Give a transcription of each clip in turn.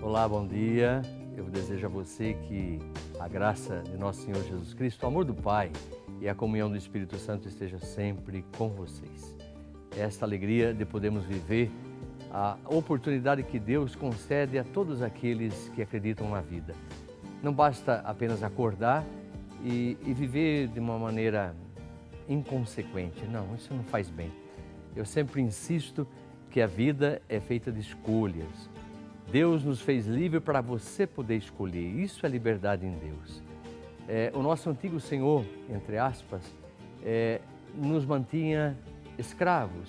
Olá, bom dia. Eu desejo a você que a graça de nosso Senhor Jesus Cristo, o amor do Pai e a comunhão do Espírito Santo esteja sempre com vocês. Esta alegria de podermos viver a oportunidade que Deus concede a todos aqueles que acreditam na vida. Não basta apenas acordar e viver de uma maneira inconsequente. Não, isso não faz bem. Eu sempre insisto que a vida é feita de escolhas. Deus nos fez livre para você poder escolher. Isso é liberdade em Deus. O nosso antigo Senhor, entre aspas, nos mantinha escravos,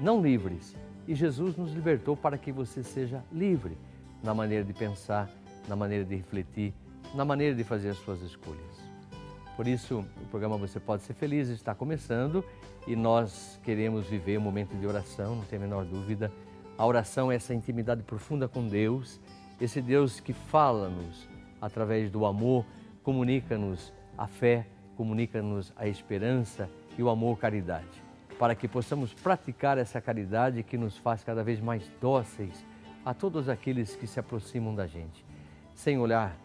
não livres. E Jesus nos libertou para que você seja livre na maneira de pensar, na maneira de refletir, na maneira de fazer as suas escolhas. Por isso, o programa Você Pode Ser Feliz está começando e nós queremos viver um momento de oração, não tem a menor dúvida. A oração é essa intimidade profunda com Deus, esse Deus que fala-nos através do amor, comunica-nos a fé, comunica-nos a esperança e o amor, caridade, para que possamos praticar essa caridade que nos faz cada vez mais dóceis a todos aqueles que se aproximam da gente, sem olhar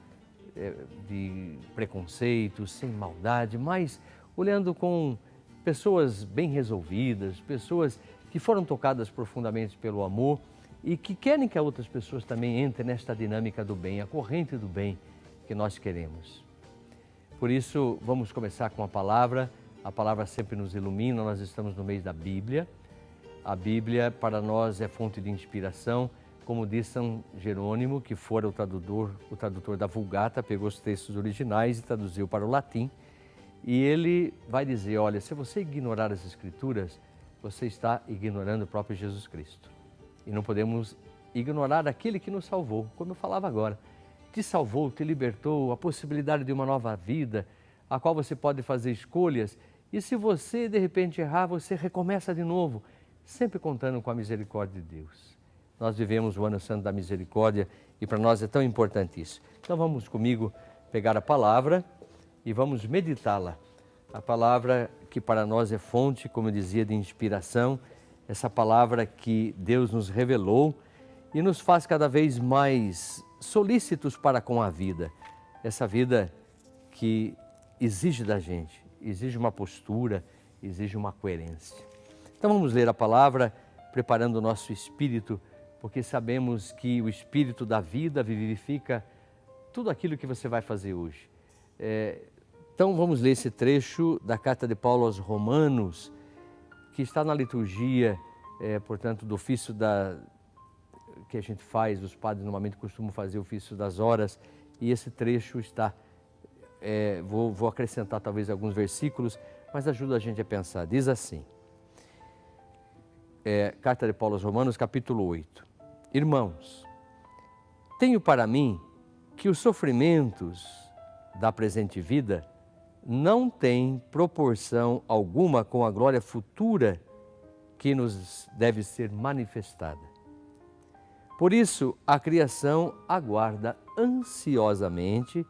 de preconceito, sem maldade, mas olhando com pessoas bem resolvidas, pessoas que foram tocadas profundamente pelo amor e que querem que outras pessoas também entrem nesta dinâmica do bem, a corrente do bem que nós queremos. Por isso, vamos começar com a palavra sempre nos ilumina, nós estamos no mês da Bíblia. A Bíblia para nós é fonte de inspiração, como diz São Jerônimo, que fora o tradutor da Vulgata, pegou os textos originais e traduziu para o latim. E ele vai dizer, olha, se você ignorar as Escrituras, você está ignorando o próprio Jesus Cristo. E não podemos ignorar aquele que nos salvou, como eu falava agora. Te salvou, te libertou, a possibilidade de uma nova vida, a qual você pode fazer escolhas. E se você, de repente, errar, você recomeça de novo, sempre contando com a misericórdia de Deus. Nós vivemos o Ano Santo da Misericórdia e para nós é tão importante isso. Então vamos comigo pegar a palavra e vamos meditá-la. A palavra que para nós é fonte, como eu dizia, de inspiração, essa palavra que Deus nos revelou e nos faz cada vez mais solícitos para com a vida. Essa vida que exige da gente, exige uma postura, exige uma coerência. Então vamos ler a palavra, preparando o nosso espírito, porque sabemos que o espírito da vida vivifica tudo aquilo que você vai fazer hoje. Então vamos ler esse trecho da carta de Paulo aos Romanos, que está na liturgia, portanto, do ofício que a gente faz, os padres normalmente costumam fazer o ofício das horas, e esse trecho está, vou acrescentar talvez alguns versículos, mas ajuda a gente a pensar. Diz assim, carta de Paulo aos Romanos, capítulo 8. Irmãos, tenho para mim que os sofrimentos da presente vida não têm proporção alguma com a glória futura que nos deve ser manifestada. Por isso, a criação aguarda ansiosamente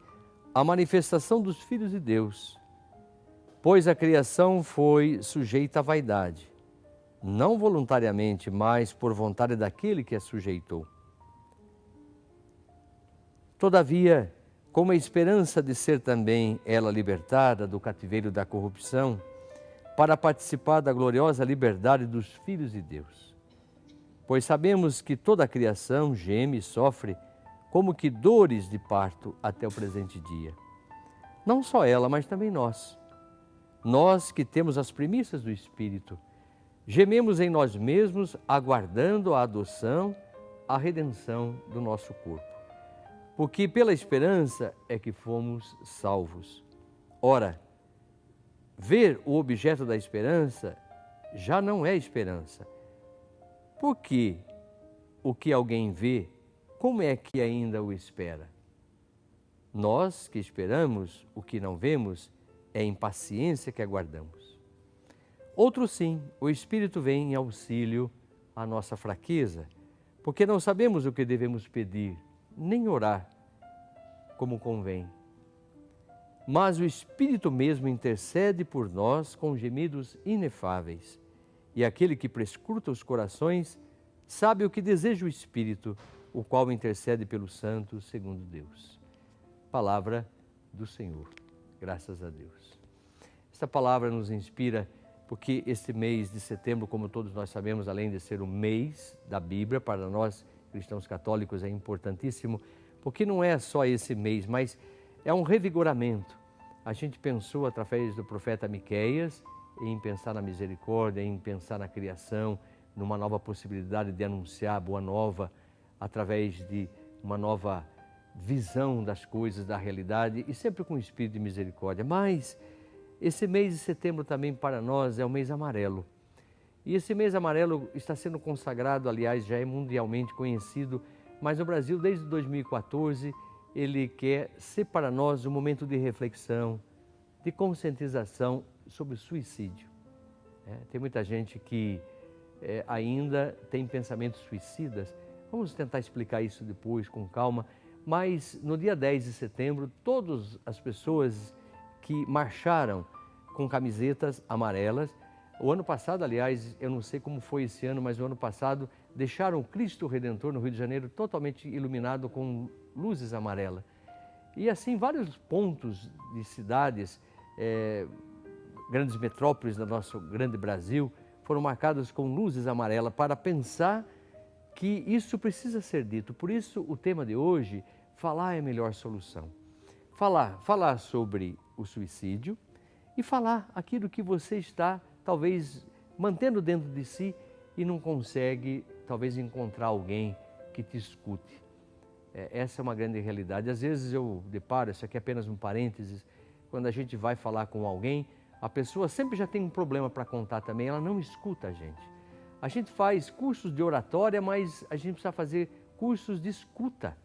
a manifestação dos filhos de Deus, pois a criação foi sujeita à vaidade, não voluntariamente, mas por vontade daquele que a sujeitou. Todavia, com a esperança de ser também ela libertada do cativeiro da corrupção, para participar da gloriosa liberdade dos filhos de Deus. Pois sabemos que toda a criação geme e sofre como que dores de parto até o presente dia. Não só ela, mas também nós. Nós que temos as primícias do Espírito, gememos em nós mesmos, aguardando a adoção, a redenção do nosso corpo. Porque pela esperança é que fomos salvos. Ora, ver o objeto da esperança já não é esperança. Porque o que alguém vê, como é que ainda o espera? Nós que esperamos o que não vemos, é impaciência que aguardamos. Outro sim, o Espírito vem em auxílio à nossa fraqueza, porque não sabemos o que devemos pedir, nem orar como convém. Mas o Espírito mesmo intercede por nós com gemidos inefáveis. E aquele que prescruta os corações sabe o que deseja o Espírito, o qual intercede pelos santos segundo Deus. Palavra do Senhor. Graças a Deus. Esta palavra nos inspira porque este mês de setembro, como todos nós sabemos, além de ser o mês da Bíblia, para nós cristãos católicos é importantíssimo, porque não é só esse mês, mas é um revigoramento. A gente pensou através do profeta Miqueias em pensar na misericórdia, em pensar na criação, numa nova possibilidade de anunciar a boa nova através de uma nova visão das coisas, da realidade e sempre com o espírito de misericórdia. Mas esse mês de setembro também para nós é um mês amarelo. E esse mês amarelo está sendo consagrado, aliás, já é mundialmente conhecido, mas no Brasil desde 2014 ele quer ser para nós um momento de reflexão, de conscientização sobre o suicídio. Tem muita gente que ainda tem pensamentos suicidas. Vamos tentar explicar isso depois com calma, mas no dia 10 de setembro, todas as pessoas que marcharam com camisetas amarelas, o ano passado, aliás, eu não sei como foi esse ano, mas o ano passado deixaram o Cristo Redentor no Rio de Janeiro totalmente iluminado com luzes amarelas. E assim, vários pontos de cidades, grandes metrópoles do nosso grande Brasil, foram marcados com luzes amarelas para pensar que isso precisa ser dito. Por isso, o tema de hoje, falar é a melhor solução. Falar sobre o suicídio e falar aquilo que você está, talvez, mantendo dentro de si e não consegue, talvez, encontrar alguém que te escute. Essa é uma grande realidade. Às vezes eu deparo, isso aqui é apenas um parênteses, quando a gente vai falar com alguém, a pessoa sempre já tem um problema para contar também, ela não escuta a gente. A gente faz cursos de oratória, mas a gente precisa fazer cursos de escuta.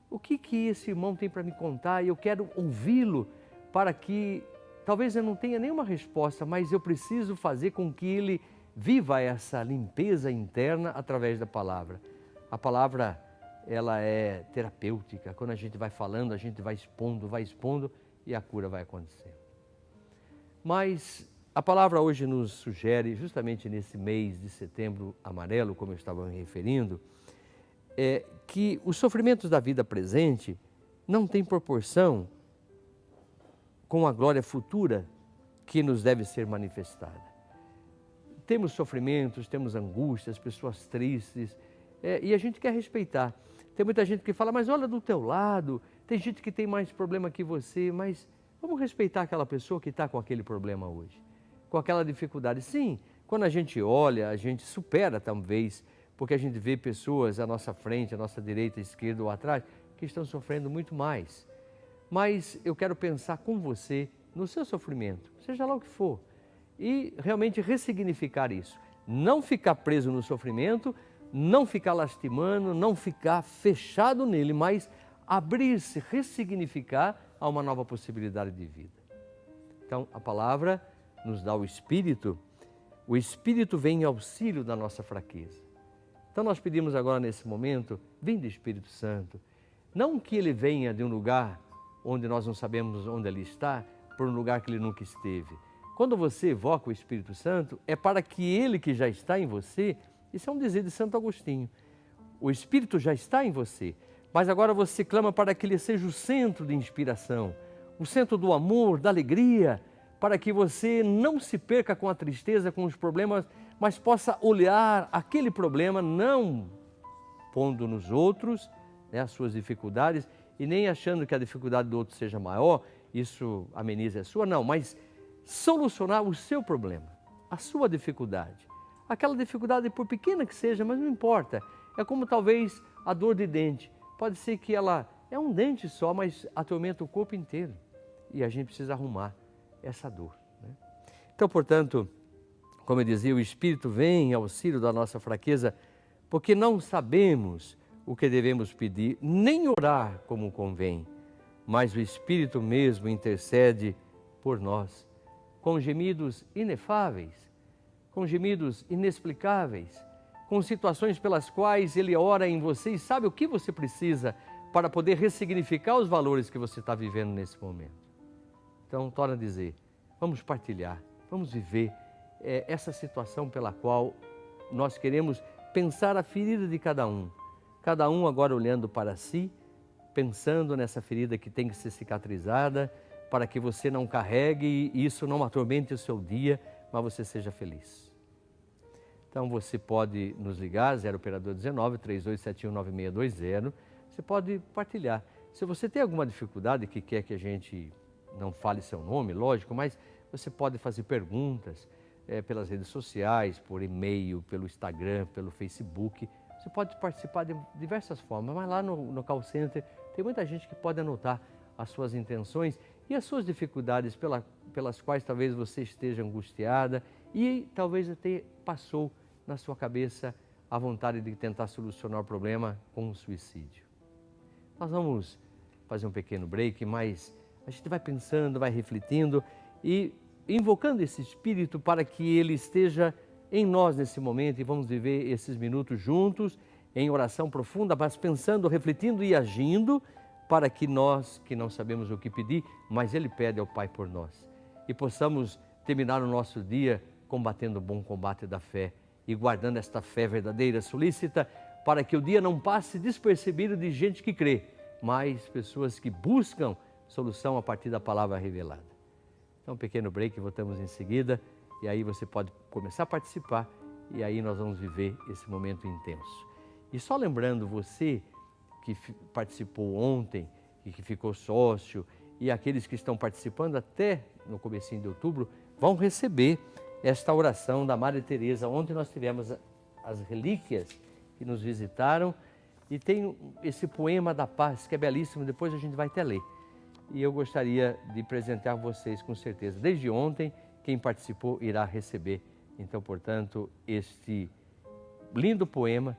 O que esse irmão tem para me contar? E eu quero ouvi-lo para que, talvez eu não tenha nenhuma resposta, mas eu preciso fazer com que ele viva essa limpeza interna através da palavra. A palavra, ela é terapêutica. Quando a gente vai falando, a gente vai expondo e a cura vai acontecer. Mas a palavra hoje nos sugere, justamente nesse mês de setembro amarelo, como eu estava me referindo, que os sofrimentos da vida presente não têm proporção com a glória futura que nos deve ser manifestada. Temos sofrimentos, temos angústias, pessoas tristes, e a gente quer respeitar. Tem muita gente que fala, mas olha do teu lado, tem gente que tem mais problema que você, mas vamos respeitar aquela pessoa que está com aquele problema hoje, com aquela dificuldade. Sim, quando a gente olha, a gente supera talvez, porque a gente vê pessoas à nossa frente, à nossa direita, à esquerda ou atrás, que estão sofrendo muito mais. Mas eu quero pensar com você no seu sofrimento, seja lá o que for, e realmente ressignificar isso. Não ficar preso no sofrimento, não ficar lastimando, não ficar fechado nele, mas abrir-se, ressignificar a uma nova possibilidade de vida. Então, a palavra nos dá o Espírito vem em auxílio da nossa fraqueza. Então, nós pedimos agora nesse momento, vem do Espírito Santo, não que ele venha de um lugar onde nós não sabemos onde ele está, por um lugar que ele nunca esteve. Quando você evoca o Espírito Santo, é para que ele que já está em você, isso é um dizer de Santo Agostinho, o Espírito já está em você, mas agora você clama para que ele seja o centro de inspiração, o centro do amor, da alegria, para que você não se perca com a tristeza, com os problemas, mas possa olhar aquele problema não pondo nos outros, as suas dificuldades, e nem achando que a dificuldade do outro seja maior, isso ameniza a sua, não, mas solucionar o seu problema, a sua dificuldade. Aquela dificuldade, por pequena que seja, mas não importa. É como talvez a dor de dente. Pode ser que ela é um dente só, mas atormenta o corpo inteiro. E a gente precisa arrumar essa dor. Então, portanto, como eu dizia, o Espírito vem em auxílio da nossa fraqueza, porque não sabemos o que devemos pedir, nem orar como convém, mas o Espírito mesmo intercede por nós, com gemidos inefáveis, com gemidos inexplicáveis, com situações pelas quais Ele ora em você e sabe o que você precisa para poder ressignificar os valores que você está vivendo nesse momento. Então, torna a dizer, vamos partilhar, vamos viver essa situação pela qual nós queremos pensar a ferida de cada um, cada um agora olhando para si, pensando nessa ferida que tem que ser cicatrizada, para que você não carregue e isso não atormente o seu dia, mas você seja feliz. Então você pode nos ligar, 0 operador 19 3271 9620. Você pode partilhar. Se você tem alguma dificuldade que quer que a gente não fale seu nome, lógico, mas você pode fazer perguntas pelas redes sociais, por e-mail, pelo Instagram, pelo Facebook. Você pode participar de diversas formas, mas lá no call center tem muita gente que pode anotar as suas intenções e as suas dificuldades pelas quais talvez você esteja angustiada e talvez até passou na sua cabeça a vontade de tentar solucionar o problema com um suicídio. Nós vamos fazer um pequeno break, mas a gente vai pensando, vai refletindo e invocando esse Espírito para que ele esteja em nós nesse momento e vamos viver esses minutos juntos em oração profunda, mas pensando, refletindo e agindo para que nós, que não sabemos o que pedir, mas ele pede ao Pai por nós e possamos terminar o nosso dia combatendo o bom combate da fé e guardando esta fé verdadeira, solícita, para que o dia não passe despercebido de gente que crê, mas pessoas que buscam solução a partir da palavra revelada. Então, um pequeno break, voltamos em seguida e aí você pode começar a participar e aí nós vamos viver esse momento intenso. E só lembrando você que participou ontem e que ficou sócio e aqueles que estão participando até no comecinho de outubro vão receber esta oração da Madre Teresa. Ontem nós tivemos as relíquias que nos visitaram e tem esse poema da paz que é belíssimo, depois a gente vai até ler. E eu gostaria de presentear vocês com certeza. Desde ontem, quem participou irá receber. Então, portanto, este lindo poema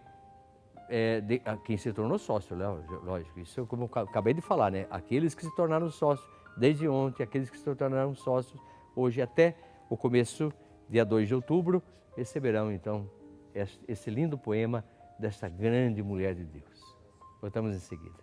de quem se tornou sócio, lógico. Isso é como eu acabei de falar, né? Aqueles que se tornaram sócios desde ontem, aqueles que se tornaram sócios hoje até o começo, dia 2 de outubro, receberão então esse lindo poema desta grande mulher de Deus. Voltamos em seguida.